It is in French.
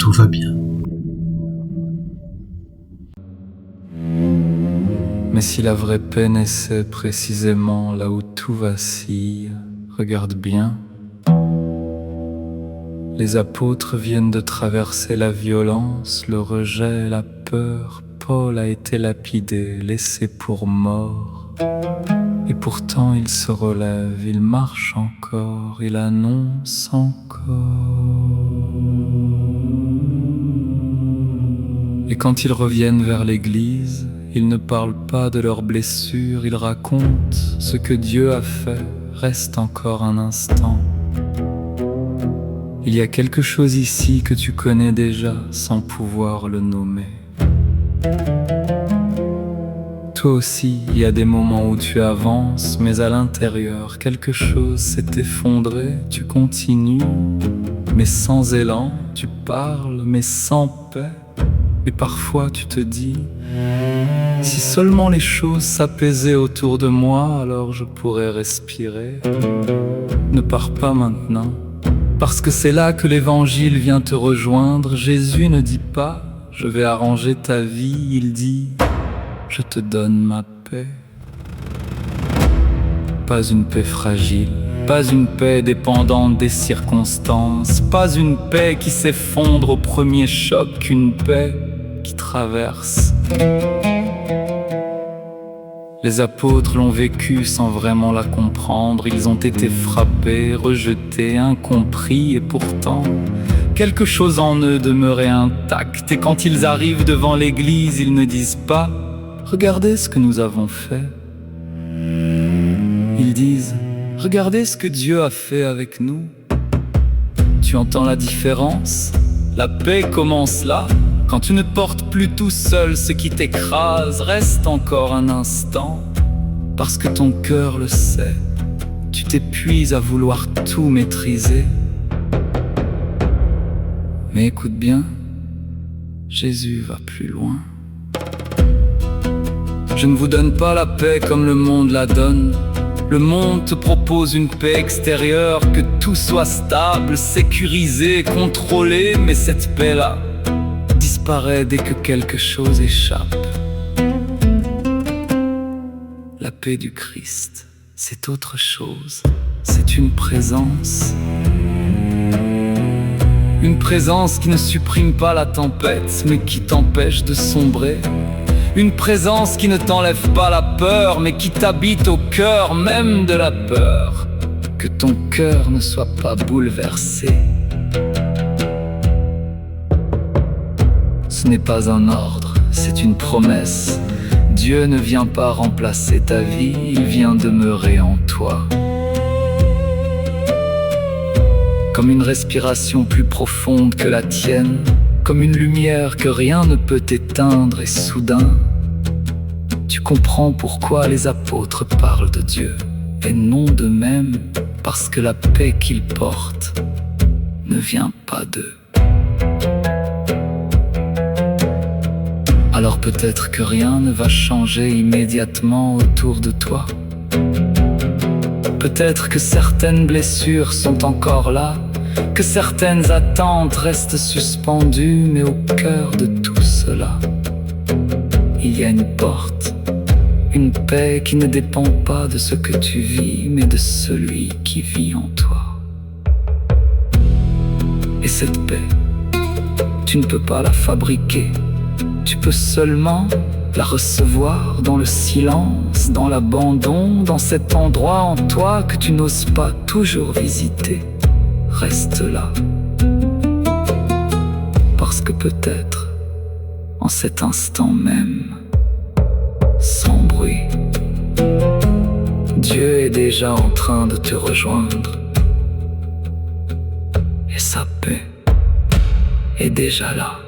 tout va bien. Mais si la vraie paix naissait précisément là où tout vacille, regarde bien. Les apôtres viennent de traverser la violence, le rejet, la peur. Paul a été lapidé, laissé pour mort. Et pourtant il se relève, il marche encore, il annonce encore. Et quand ils reviennent vers l'église, ils ne parlent pas de leurs blessures, ils racontent ce que Dieu a fait. Reste encore un instant. Il y a quelque chose ici que tu connais déjà sans pouvoir le nommer. Toi aussi, il y a des moments où tu avances, mais à l'intérieur, quelque chose s'est effondré. Tu continues, mais sans élan. Tu parles, mais sans paix. Et parfois tu te dis, si seulement les choses s'apaisaient autour de moi, alors je pourrais respirer. Ne pars pas maintenant, parce que c'est là que l'évangile vient te rejoindre. Jésus ne dit pas, je vais arranger ta vie, il dit, je te donne ma paix. Pas une paix fragile, pas une paix dépendante des circonstances, pas une paix qui s'effondre au premier choc, une paix qui traverse. Les apôtres l'ont vécu sans vraiment la comprendre. Ils ont été frappés, rejetés, incompris. Et pourtant, quelque chose en eux demeurait intact. Et quand ils arrivent devant l'église, ils ne disent pas « Regardez ce que nous avons fait ». Ils disent « Regardez ce que Dieu a fait avec nous ». Tu entends la différence? La paix commence là. Quand tu ne portes plus tout seul ce qui t'écrase, reste encore un instant, parce que ton cœur le sait. Tu t'épuises à vouloir tout maîtriser. Mais écoute bien, Jésus va plus loin. Je ne vous donne pas la paix comme le monde la donne. Le monde te propose une paix extérieure, que tout soit stable, sécurisé, contrôlé, mais cette paix-là disparaît dès que quelque chose échappe. La paix du Christ, c'est autre chose. C'est une présence. Une présence qui ne supprime pas la tempête, mais qui t'empêche de sombrer. Une présence qui ne t'enlève pas la peur, mais qui t'habite au cœur même de la peur. Que ton cœur ne soit pas bouleversé. Ce n'est pas un ordre, c'est une promesse. Dieu ne vient pas remplacer ta vie, il vient demeurer en toi. Comme une respiration plus profonde que la tienne, comme une lumière que rien ne peut éteindre, et soudain, tu comprends pourquoi les apôtres parlent de Dieu, et non d'eux-mêmes, parce que la paix qu'ils portent ne vient pas d'eux. Alors peut-être que rien ne va changer immédiatement autour de toi. Peut-être que certaines blessures sont encore là, que certaines attentes restent suspendues, mais au cœur de tout cela, il y a une porte, une paix qui ne dépend pas de ce que tu vis, mais de celui qui vit en toi. Et cette paix, tu ne peux pas la fabriquer. Tu peux seulement la recevoir dans le silence, dans l'abandon, dans cet endroit en toi que tu n'oses pas toujours visiter. Reste là. Parce que peut-être, en cet instant même, sans bruit, Dieu est déjà en train de te rejoindre. Et sa paix est déjà là.